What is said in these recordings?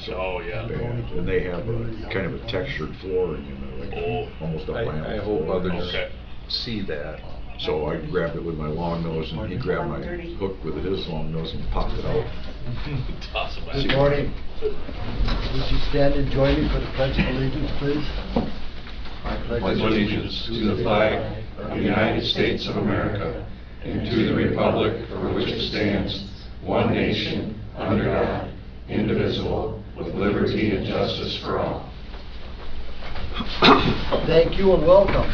So, Oh, yeah. And they have a kind of a textured flooring, like almost a laminate I hope floor. others Okay. see that. So I grabbed it with my long nose, and he grabbed my hook with his long nose and popped it out. Toss it back. Good morning. Would you stand and join me for the Pledge of Allegiance, please? I Pledge allegiance to the flag of the United States of America and to the republic for which it stands, one nation, under God, indivisible, with liberty and justice for all. Thank you and welcome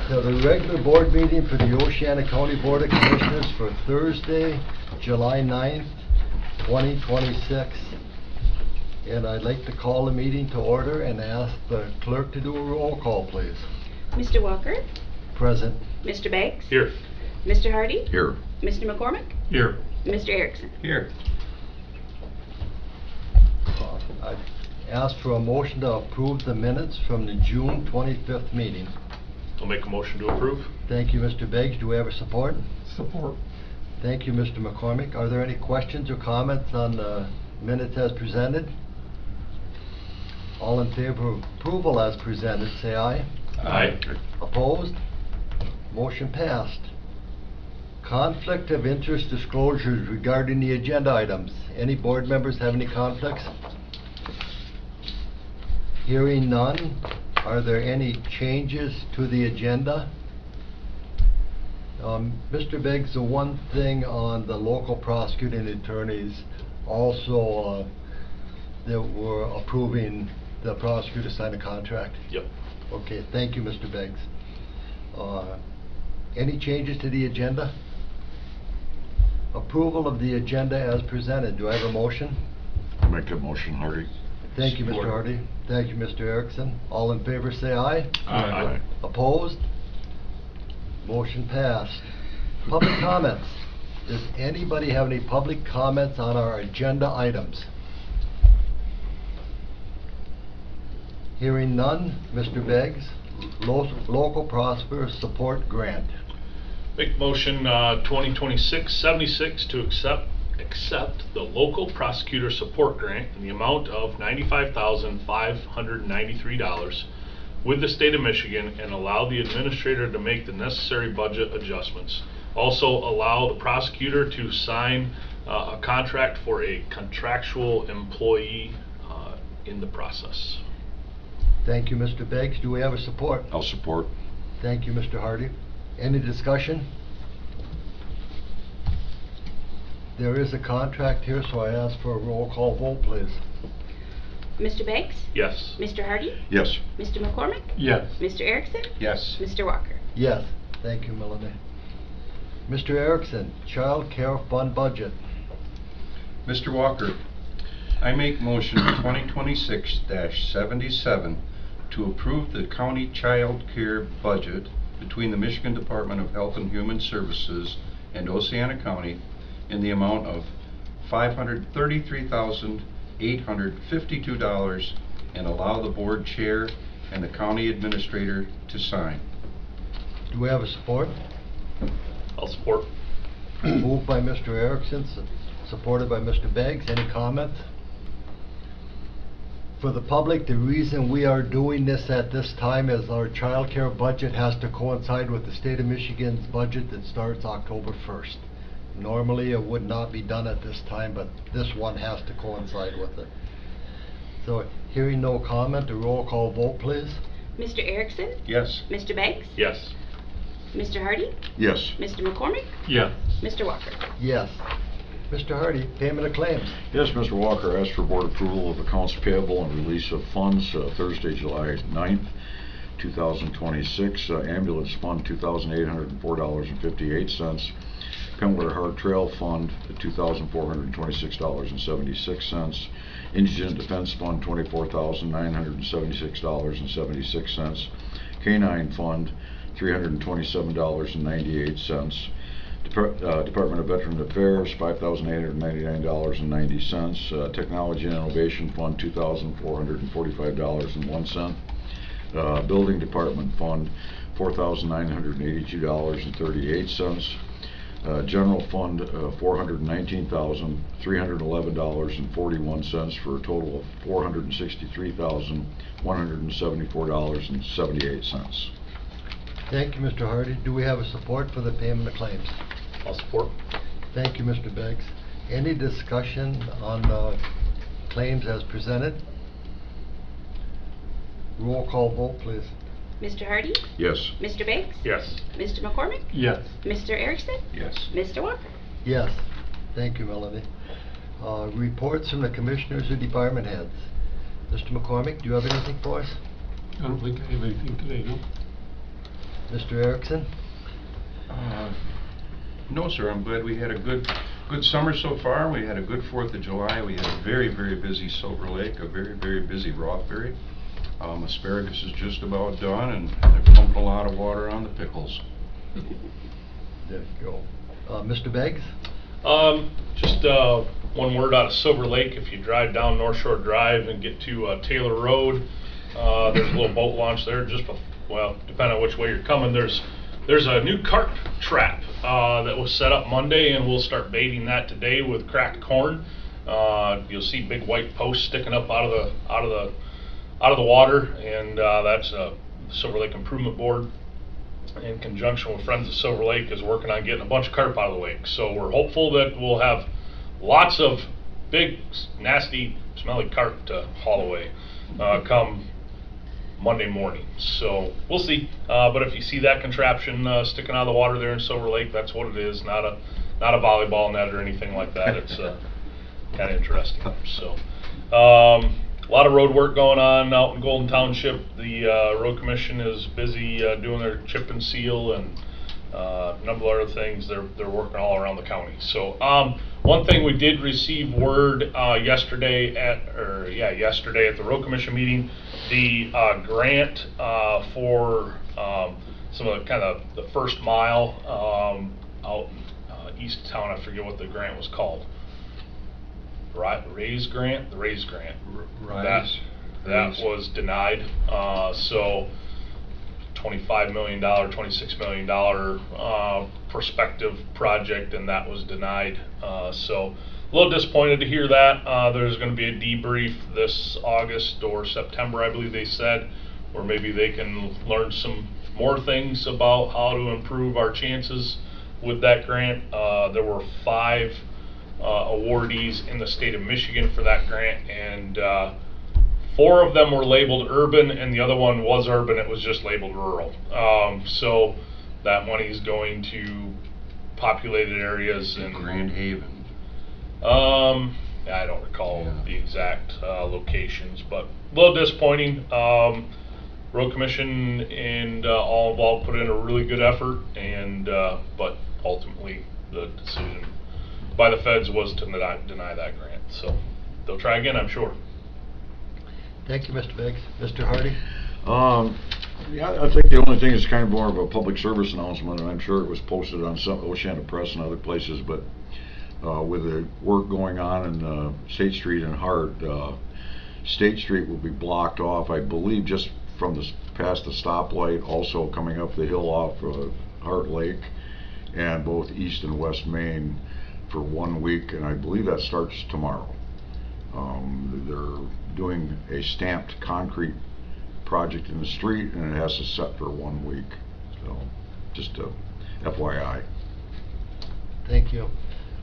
to the regular board meeting for the Oceana County Board of Commissioners for Thursday, July 9th, 2026. And I'd like to call the meeting to order and ask the clerk to do a roll call, please. Mr. Walker? Present. Mr. Beggs? Here. Mr. Hardy? Here. Mr. McCormick? Here. Mr. Erickson? Here. I'd ask for a motion to approve the minutes from the June 25th meeting. I'll make a motion to approve. Thank you, Mr. Beggs. Do we have a support? Support. Thank you, Mr. McCormick. Are there any questions or comments on the minutes as presented? All in favor of approval as presented, say aye. Aye. Opposed? Motion passed. Conflict of interest disclosures regarding the agenda items. Any board members have any conflicts? Hearing none, are there any changes to the agenda? Mr. Beggs, the one thing on the local prosecuting attorneys, also that we're approving the prosecutor sign a contract? Yep. Okay, thank you, Mr. Beggs. Any changes to the agenda? Approval of the agenda as presented. Do I have a motion? I'll make that motion, Hardy. Thank you, Mr. Support. Hardy. Thank you, Mr. Erickson. All in favor say aye. Aye. Opposed? Motion passed. Public comments. Does anybody have any public comments on our agenda items? Hearing none, Mr. Beggs, local prosper support grant. Make motion 2026-76 to accept the local prosecutor support grant in the amount of $95,593 with the state of Michigan, and allow the administrator to make the necessary budget adjustments. Also allow the prosecutor to sign a contract for a contractual employee in the process. Thank you, Mr. Beggs. Do we have a support? I'll support. Thank you, Mr. Hardy. Any discussion? There is a contract here, so I ask for a roll call vote, please. Mr. Beggs? Yes. Mr. Hardy? Yes. Mr. McCormick? Yes. Mr. Erickson? Yes. Mr. Walker? Yes. Thank you, Melanie. Mr. Erickson, Child Care Fund budget. Mr. Walker, I make motion 2026-77 to approve the county child care budget between the Michigan Department of Health and Human Services and Oceana County in the amount of $533,852, and allow the board chair and the county administrator to sign. Do we have a support? I'll support. Moved by Mr. Erickson, supported by Mr. Beggs. Any comments? For the public, the reason we are doing this at this time is our child care budget has to coincide with the state of Michigan's budget that starts October 1st. Normally it would not be done at this time, but this one has to coincide with it. So hearing no comment, a roll call vote, please. Mr. Erickson? Yes. Mr. Beggs? Yes. Mr. Hardy? Yes. Mr. McCormick? Yeah. Mr. Walker? Yes. Mr. Hardy, payment of claims. Yes, Mr. Walker, asked for board approval of accounts payable and release of funds Thursday, July 9th, 2026. Ambulance Fund, $2,804.58. Pembroke Hart Trail Fund, $2,426.76. Indigent Defense Fund, $24,976.76. Canine Fund, $327.98. Department of Veteran Affairs, $5,899.90. Technology and Innovation Fund, $2,445.01. Building Department Fund, $4,982.38. General Fund, $419,311.41 for a total of $463,174.78. Thank you, Mr. Hardy. Do we have a support for the payment of claims? I'll support. Thank you, Mr. Beggs. Any discussion on claims as presented? Roll call vote, please. Mr. Hardy? Yes. Mr. Beggs? Yes. Mr. McCormick? Yes. Mr. Erickson? Yes. Mr. Walker? Yes. Thank you, Melanie. Reports from the commissioners or department heads. Mr. McCormick, do you have anything for us? I don't think I have anything today, no. Mr. Erickson? No, sir. I'm glad we had a good summer so far. We had a good 4th of July. We had a very, very busy Silver Lake, a very, very busy Rothbury. Asparagus is just about done, and they're pumping a lot of water on the pickles. There you go. Mr. Beggs? Just one word out of Silver Lake. If you drive down North Shore Drive and get to Taylor Road, there's a little boat launch there. Well, depending on which way you're coming, there's a new carp trap that was set up Monday, and we'll start baiting that today with cracked corn. You'll see big white posts sticking up out of the water, and that's Silver Lake Improvement Board, in conjunction with Friends of Silver Lake, is working on getting a bunch of carp out of the lake. So we're hopeful that we'll have lots of big, nasty, smelly carp to haul away come Monday morning. So we'll see. But if you see that contraption sticking out of the water there in Silver Lake, that's what it is. Not a volleyball net or anything like that. It's kind of interesting. So. A lot of road work going on out in Golden Township. The road commission is busy doing their chip and seal and a number of other things. They're working all around the county. So one thing we did receive word yesterday at the road commission meeting, the grant for some of the first mile out in east of town. I forget what the grant was called. Raise grant. That was denied. So $25 million, $26 million prospective project, and that was denied. So a little disappointed to hear that. There's going to be a debrief this August or September, I believe they said, where maybe they can learn some more things about how to improve our chances with that grant. There were 5 awardees in the state of Michigan for that grant, and 4 of them were labeled urban, and the other one was urban. It was just labeled rural. So that money is going to populated areas in Grand Haven. I don't recall the exact locations, but a little disappointing. Road Commission and all involved put in a really good effort, and but ultimately the decision by the feds was to deny that grant. So they'll try again, I'm sure. Thank you, Mr. Beggs. Mr. Hardy? Yeah, I think the only thing is kind of more of a public service announcement, and I'm sure it was posted on some Oceana Press and other places, but with the work going on in State Street and Hart, State Street will be blocked off, I believe, just from past the stoplight, also coming up the hill off Hart Lake, and both East and West Main for 1 week, and I believe that starts tomorrow. They're doing a stamped concrete project in the street, and it has to set for 1 week. So, just a FYI. Thank you.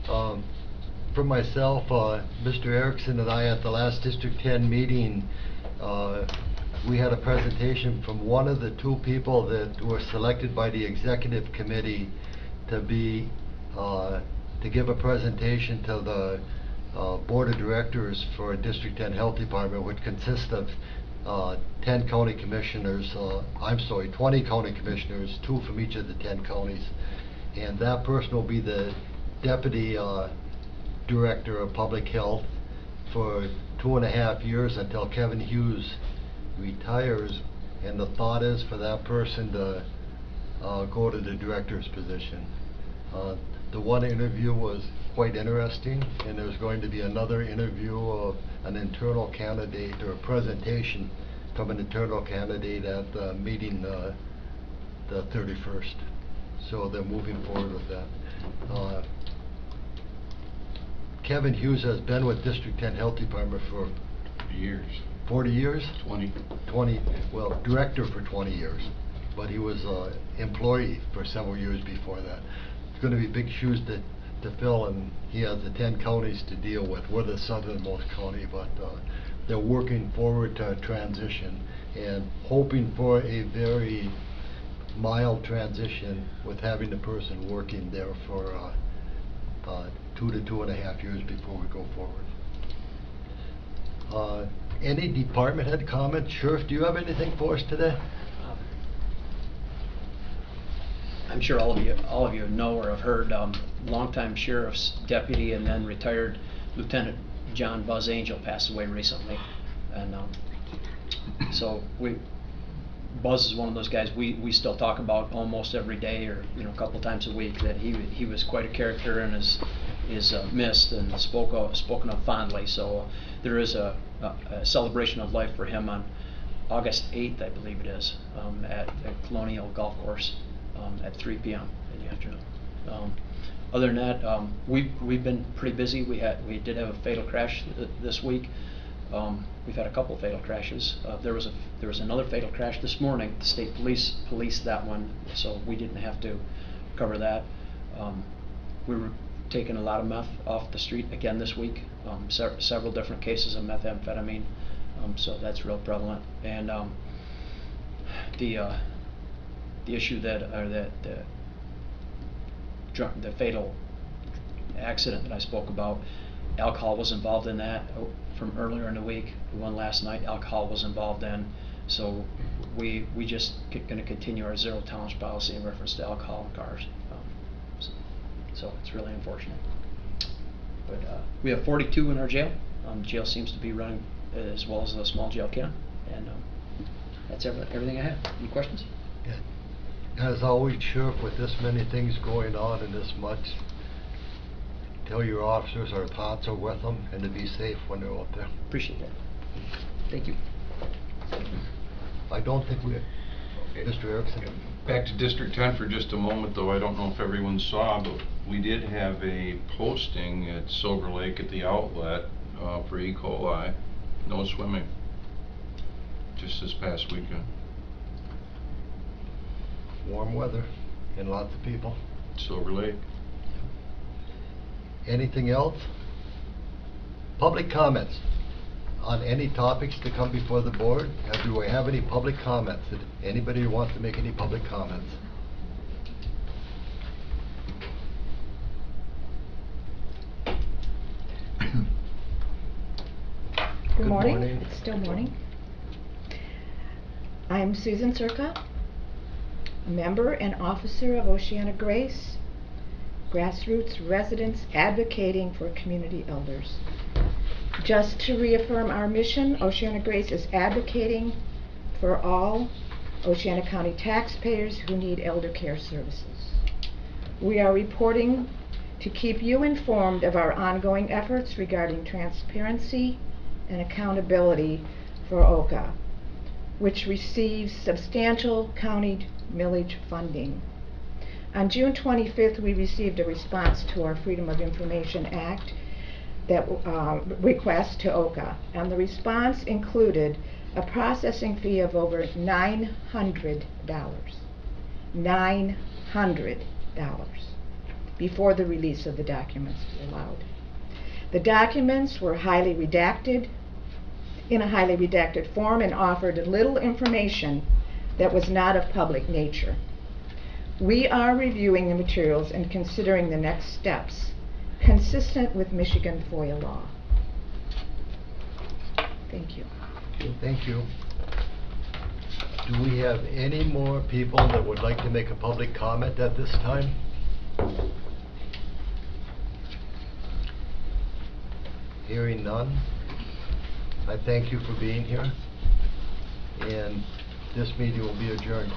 For myself, Mr. Erickson and I at the last District 10 meeting, we had a presentation from one of the 2 people that were selected by the executive committee to give a presentation to the board of directors for District 10 Health Department, which consists of 20 county commissioners, 2 from each of the 10 counties. And that person will be the deputy director of public health for 2.5 years until Kevin Hughes retires. And the thought is for that person to go to the director's position. The one interview was quite interesting, and there's going to be another interview of an internal candidate, or a presentation from an internal candidate at the meeting the 31st. So they're moving forward with that. Kevin Hughes has been with District 10 Health Department for Years. 40 years? 20. 20, well, director for 20 years, but he was an employee for several years before that. It's going to be big shoes to fill, and he has the 10 counties to deal with. We're the southernmost county, but they're working forward to a transition and hoping for a very mild transition with having the person working there for 2 to 2.5 years before we go forward. Any department head comments? Sheriff, do you have anything for us today? I'm sure all of you know or have heard, longtime sheriff's deputy and then retired Lieutenant John Buzz Angel passed away recently, and so Buzz is one of those guys we still talk about almost every day, or a couple times a week. That he was quite a character and is missed and spoken of fondly. So there is a celebration of life for him on August 8th, I believe it is, at Colonial Golf Course at 3 p.m. in the afternoon. Other than that, we've been pretty busy. We did have a fatal crash this week. We've had a couple of fatal crashes. There was another fatal crash this morning. The state police policed that one, so we didn't have to cover that. We were taking a lot of meth off the street again this week. Several different cases of methamphetamine, so that's real prevalent. And the issue the fatal accident that I spoke about, alcohol was involved in that from earlier in the week. The one last night, alcohol was involved in. So we just going to continue our zero tolerance policy in reference to alcohol in cars. So it's really unfortunate. But we have 42 in our jail. Jail seems to be running as well as the small jail can. And that's everything I have. Any questions? Yeah. As always, Sheriff, with this many things going on and this much, tell your officers our thoughts are with them and to be safe when they're out there. Appreciate that. Thank you. I don't think we... Mr. Erickson? Back to District 10 for just a moment, though. I don't know if everyone saw, but we did have a posting at Silver Lake at the outlet for E. coli. No swimming. Just this past weekend. Warm weather and lots of people. Silver Lake. Anything else? Public comments on any topics to come before the board? Do we have any public comments? Anybody who wants to make any public comments? Good morning. It's still morning. I'm Susan Circa, a member and officer of Oceana Grace, grassroots residents advocating for community elders. Just to reaffirm our mission, Oceana Grace is advocating for all Oceana County taxpayers who need elder care services. We are reporting to keep you informed of our ongoing efforts regarding transparency and accountability for OCA, which receives substantial county millage funding. On June 25th, we received a response to our Freedom of Information Act that request to OCA, and the response included a processing fee of over $900. $900 before the release of the documents was allowed. The documents were highly redacted, in a highly redacted form, and offered little information that was not of public nature. We are reviewing the materials and considering the next steps consistent with Michigan FOIA law. Thank you. Thank you. Do we have any more people that would like to make a public comment at this time? Hearing none, I thank you for being here, and this meeting will be adjourned.